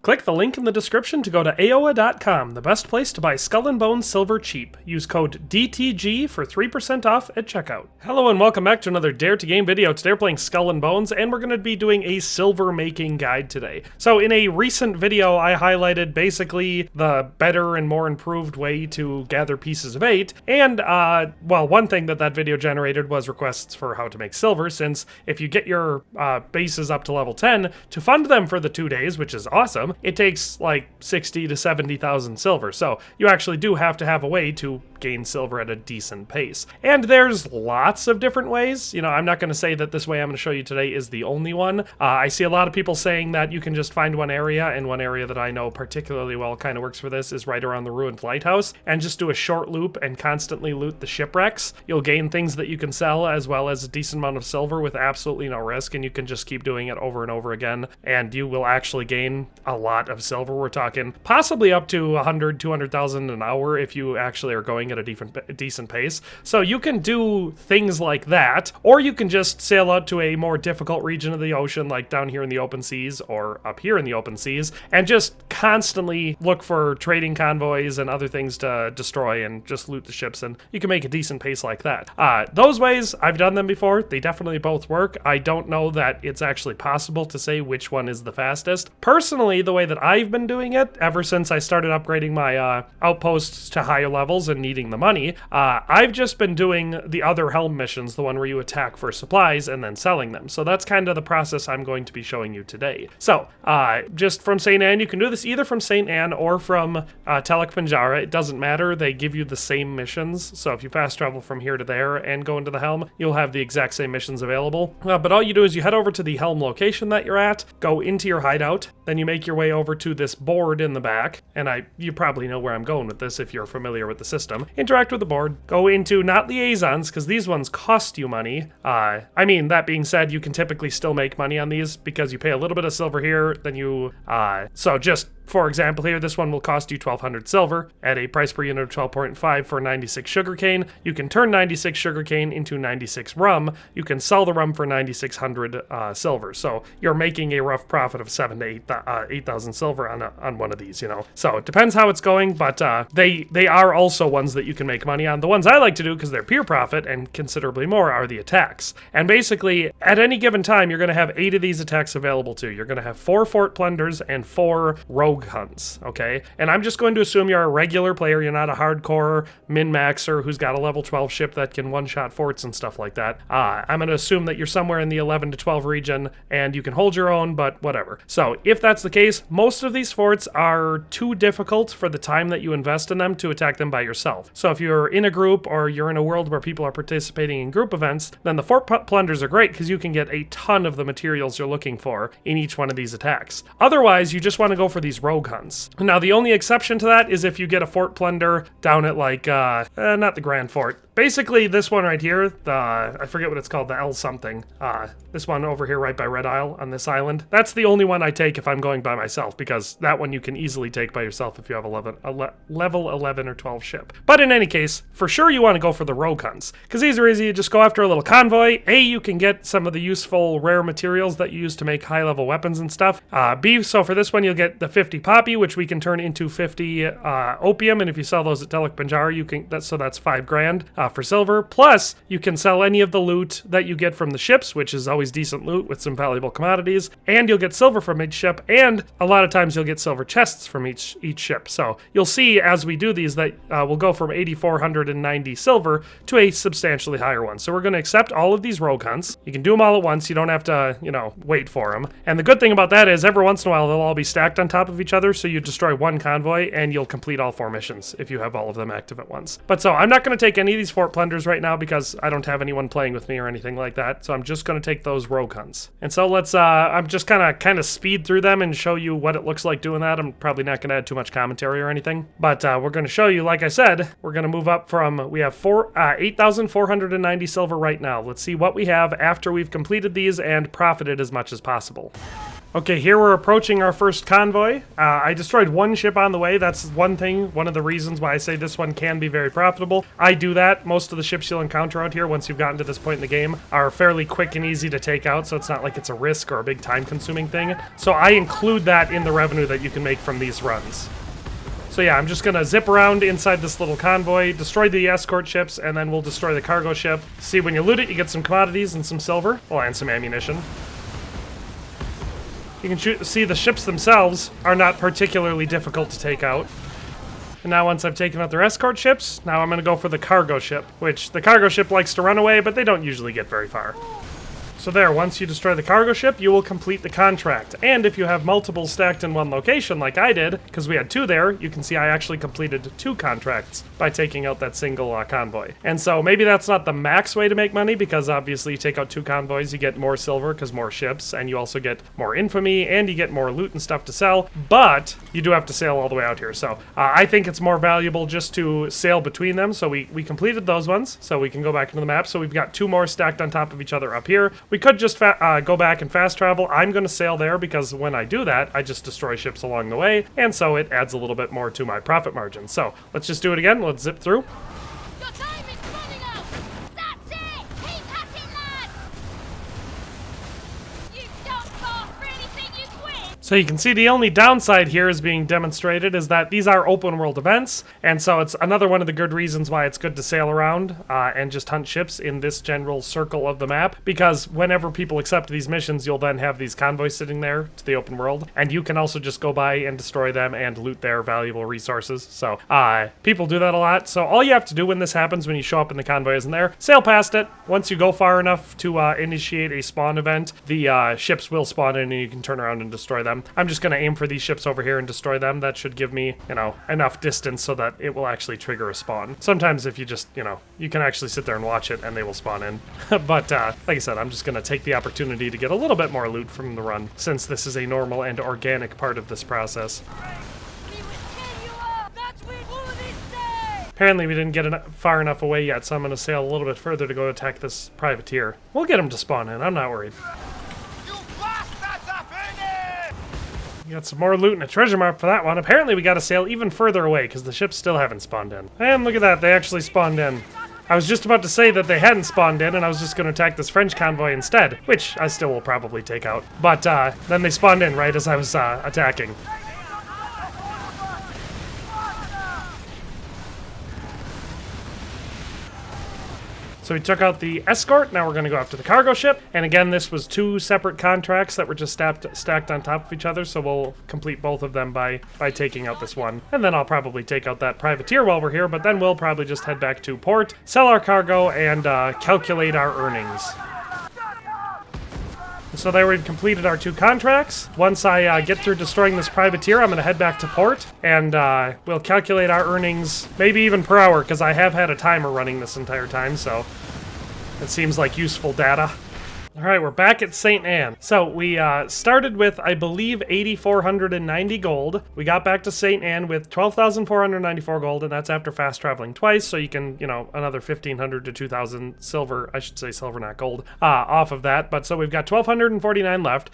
Click the link in the description to go to aoa.com, the best place to buy Skull and Bones silver cheap. Use code DTG for 3% off at checkout. Hello and welcome back to another Dare to Game video. Today we're playing Skull and Bones, and we're going to be doing a silver making guide today. So in a recent video, I highlighted basically the better and more improved way to gather pieces of 8, and well, one thing that video generated was requests for how to make silver, since if you get your bases up to level 10, to fund them for the 2 days, which is awesome, it takes like 60 to 70,000 silver. So you actually do have to have a way to gain silver at a decent pace. And there's lots of different ways. You know, I'm not going to say that this way I'm going to show you today is the only one. I see a lot of people saying that you can just find one area, and one area that I know particularly well kind of works for this is right around the ruined lighthouse, and just do a short loop and constantly loot the shipwrecks. You'll gain things that you can sell as well as a decent amount of silver with absolutely no risk, and you can just keep doing it over and over again, and you will actually gain a lot of silver. We're talking possibly up to 100, 200,000 an hour if you actually are going at a decent pace. So you can do things like that, or you can just sail out to a more difficult region of the ocean, like down here in the open seas or up here in the open seas, and just constantly look for trading convoys and other things to destroy and just loot the ships, and you can make a decent pace like that. Those ways, I've done them before. They definitely both work. I don't know that it's actually possible to say which one is the fastest. Personally, the way that I've been doing it ever since I started upgrading my outposts to higher levels and needing the money, I've just been doing the other Helm missions, the one where you attack for supplies and then selling them. So that's kind of the process I'm going to be showing you today. So just from St. Anne, you can do this either from St. Anne or from Telek Penjara. It doesn't matter. They give you the same missions. So if you fast travel from here to there and go into the Helm, you'll have the exact same missions available. But all you do is you head over to the Helm location that you're at, go into your hideout, then you make your way over to this board in the back, and you probably know where I'm going with this if you're familiar with the system. Interact with the board, go into not liaisons, because these ones cost you money. I mean, that being said, you can typically still make money on these because you pay a little bit of silver here, then you, so just for example here, this one will cost you 1,200 silver at a price per unit of 12.5 for 96 sugarcane. You can turn 96 sugarcane into 96 rum. You can sell the rum for 9,600 silver. So you're making a rough profit of 7,000 to 8,000 silver on one of these, you know. So it depends how it's going, but they are also ones that you can make money on. The ones I like to do, because they're pure profit and considerably more, are the attacks. And basically, at any given time, you're going to have 8 of these attacks available to you. You're going to have 4 fort plunders and 4 rogue hunts, okay? And I'm just going to assume you're a regular player, you're not a hardcore min-maxer who's got a level 12 ship that can one-shot forts and stuff like that. I'm going to assume that you're somewhere in the 11 to 12 region and you can hold your own, but whatever. So if that's the case, most of these forts are too difficult for the time that you invest in them to attack them by yourself. So if you're in a group or you're in a world where people are participating in group events, then the fort plunders are great because you can get a ton of the materials you're looking for in each one of these attacks. Otherwise, you just want to go for these rogue hunts. Now, the only exception to that is if you get a fort plunder down at like, not the Grand Fort. Basically, this one right here, I forget what it's called, the L something. This one over here right by Red Isle on this island. That's the only one I take if I'm going by myself, because that one you can easily take by yourself if you have a level 11 or 12 ship. But in any case, for sure you want to go for the rogue hunts, because these are easy. You just go after a little convoy. A, you can get some of the useful rare materials that you use to make high-level weapons and stuff. B, so for this one you'll get the 50 poppy, which we can turn into 50 opium, and if you sell those at Telek Penjara, you can, that's $5 grand. For silver, plus you can sell any of the loot that you get from the ships, which is always decent loot with some valuable commodities, and you'll get silver from each ship, and a lot of times you'll get silver chests from each ship. So you'll see as we do these that we'll go from 8,490 silver to a substantially higher one. So we're going to accept all of these rogue hunts. You can do them all at once. You don't have to, you know, wait for them. And the good thing about that is every once in a while they'll all be stacked on top of each other, so you destroy one convoy and you'll complete all 4 missions if you have all of them active at once. But so I'm not going to take any of these fort plunders right now because I don't have anyone playing with me or anything like that, so I'm just going to take those rogue hunts. And so let's, I'm just kind of speed through them and show you what it looks like doing that. I'm probably not going to add too much commentary or anything, but we're going to show you, like I said, we're going to move up from, we have 8,490 silver right now. Let's see what we have after we've completed these and profited as much as possible. Okay, here we're approaching our first convoy. I destroyed one ship on the way. That's one thing, one of the reasons why I say this one can be very profitable. I do that. Most of the ships you'll encounter out here, once you've gotten to this point in the game, are fairly quick and easy to take out, so it's not like it's a risk or a big time-consuming thing. So I include that in the revenue that you can make from these runs. So yeah, I'm just gonna zip around inside this little convoy, destroy the escort ships, and then we'll destroy the cargo ship. See, when you loot it, you get some commodities and some silver, well, and some ammunition. You can see the ships themselves are not particularly difficult to take out. And now once I've taken out their escort ships, now I'm going to go for the cargo ship, which the cargo ship likes to run away, but they don't usually get very far. So there, once you destroy the cargo ship, you will complete the contract. And if you have multiple stacked in one location, like I did, because we had 2 there, you can see I actually completed 2 contracts by taking out that single convoy. And so maybe that's not the max way to make money, because obviously you take out 2 convoys, you get more silver, because more ships, and you also get more infamy, and you get more loot and stuff to sell, but you do have to sail all the way out here. So I think it's more valuable just to sail between them. So we completed those ones, so we can go back into the map. So we've got 2 more stacked on top of each other up here. We could just go back and fast travel. I'm going to sail there because when I do that, I just destroy ships along the way, and so it adds a little bit more to my profit margin. So let's just do it again. Let's zip through. Your time is running out. That's it. Keep at it, lad. You don't fall for anything, you quit. So you can see the only downside here is being demonstrated is that these are open world events, and so it's another one of the good reasons why it's good to sail around and just hunt ships in this general circle of the map, because whenever people accept these missions, you'll then have these convoys sitting there to the open world, and you can also just go by and destroy them and loot their valuable resources. So people do that a lot. So all you have to do when this happens, when you show up and the convoy isn't there, sail past it. Once you go far enough to initiate a spawn event, the ships will spawn in and you can turn around and destroy them. I'm just going to aim for these ships over here and destroy them. That should give me, enough distance so that it will actually trigger a spawn. Sometimes if you just, you can actually sit there and watch it and they will spawn in. But like I said, I'm just going to take the opportunity to get a little bit more loot from the run, since this is a normal and organic part of this process. Apparently we didn't get far enough away yet, so I'm going to sail a little bit further to go attack this privateer. We'll get him to spawn in, I'm not worried. Got some more loot and a treasure map for that one. Apparently we got to sail even further away because the ships still haven't spawned in. And look at that, they actually spawned in. I was just about to say that they hadn't spawned in and I was just going to attack this French convoy instead, which I still will probably take out. But then they spawned in right as I was attacking. So we took out the escort, now we're going to go after the cargo ship. And again, this was 2 separate contracts that were just stacked on top of each other, so we'll complete both of them by taking out this one. And then I'll probably take out that privateer while we're here, but then we'll probably just head back to port, sell our cargo, and calculate our earnings. So there we've completed our 2 contracts. Once I get through destroying this privateer, I'm going to head back to port, and we'll calculate our earnings, maybe even per hour, because I have had a timer running this entire time, so it seems like useful data. All right, we're back at St. Anne. So we started with, I believe, 8,490 gold. We got back to St. Anne with 12,494 gold, and that's after fast traveling twice. So you can, another 1,500 to 2,000 silver, I should say silver, not gold, off of that. But so we've got 1,249 left.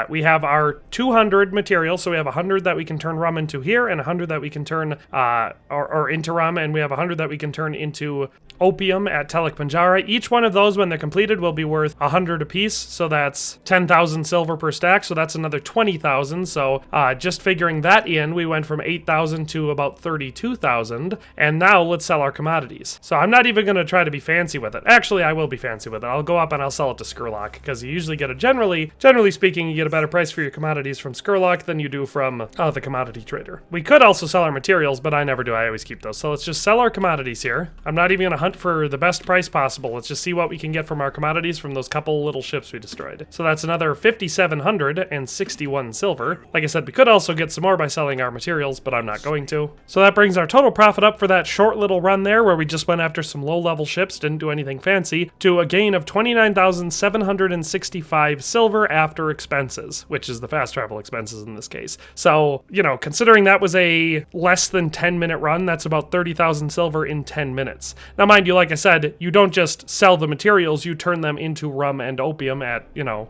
We have our 200 materials. So we have 100 that we can turn rum into here, and 100 that we can turn, or into rum, and we have 100 that we can turn into opium at Telek Banjara. Each one of those, when they're completed, will be worth 100 apiece, so that's 10,000 silver per stack, so that's another 20,000. So just figuring that in, we went from 8,000 to about 32,000, and now let's sell our commodities. So I'm not even going to try to be fancy with it. Actually, I will be fancy with it. I'll go up and I'll sell it to Skurlock, because you usually get generally speaking, you get a better price for your commodities from Skurlock than you do from the commodity trader. We could also sell our materials, but I never do. I always keep those. So let's just sell our commodities here. I'm not even going to hunt for the best price possible. Let's just see what we can get from our commodities from those couple little ships we destroyed. So that's another 5,761 silver. Like I said, we could also get some more by selling our materials, but I'm not going to. So that brings our total profit up for that short little run there, where we just went after some low-level ships, didn't do anything fancy, to a gain of 29,765 silver after expenses, which is the fast travel expenses in this case. So, considering that was a less than 10-minute run, that's about 30,000 silver in 10 minutes. Now, mind you, like I said, you don't just sell the materials, you turn them into rum and opium. Opium at,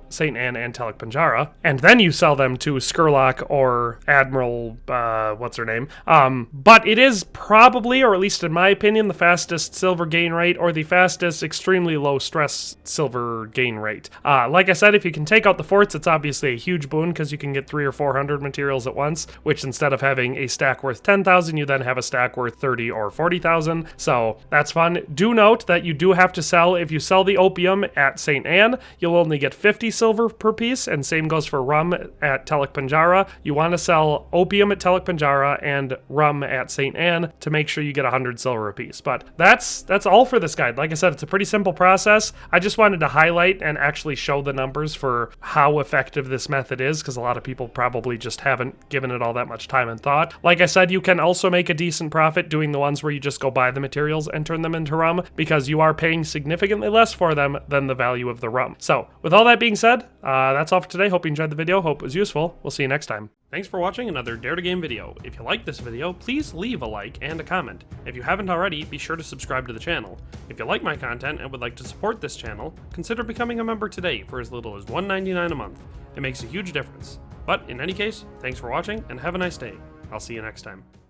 St. Anne and Telek Panjara, and then you sell them to Skurlock or Admiral, what's her name? But it is probably, or at least in my opinion, the fastest silver gain rate, or the fastest extremely low stress silver gain rate. Like I said, if you can take out the forts, it's obviously a huge boon because you can get 300 or 400 materials at once, which instead of having a stack worth 10,000, you then have a stack worth 30 or 40,000. So that's fun. Do note that you do have to sell, if you sell the opium at St. Anne, you'll only get 50 silver per piece, and same goes for rum at Telek Panjara. You want to sell opium at Telek Panjara and rum at St. Anne to make sure you get 100 silver a piece. But that's all for this guide. Like I said, it's a pretty simple process. I just wanted to highlight and actually show the numbers for how effective this method is, because a lot of people probably just haven't given it all that much time and thought. Like I said, you can also make a decent profit doing the ones where you just go buy the materials and turn them into rum, because you are paying significantly less for them than the value of the rum. So with all that being said, that's all for today. Hope you enjoyed the video. Hope it was useful. We'll see you next time. Thanks for watching another Dare to Game video. If you liked this video, please leave a like and a comment. If you haven't already, be sure to subscribe to the channel. If you like my content and would like to support this channel, consider becoming a member today for as little as $1.99 a month. It makes a huge difference. But in any case, thanks for watching and have a nice day. I'll see you next time.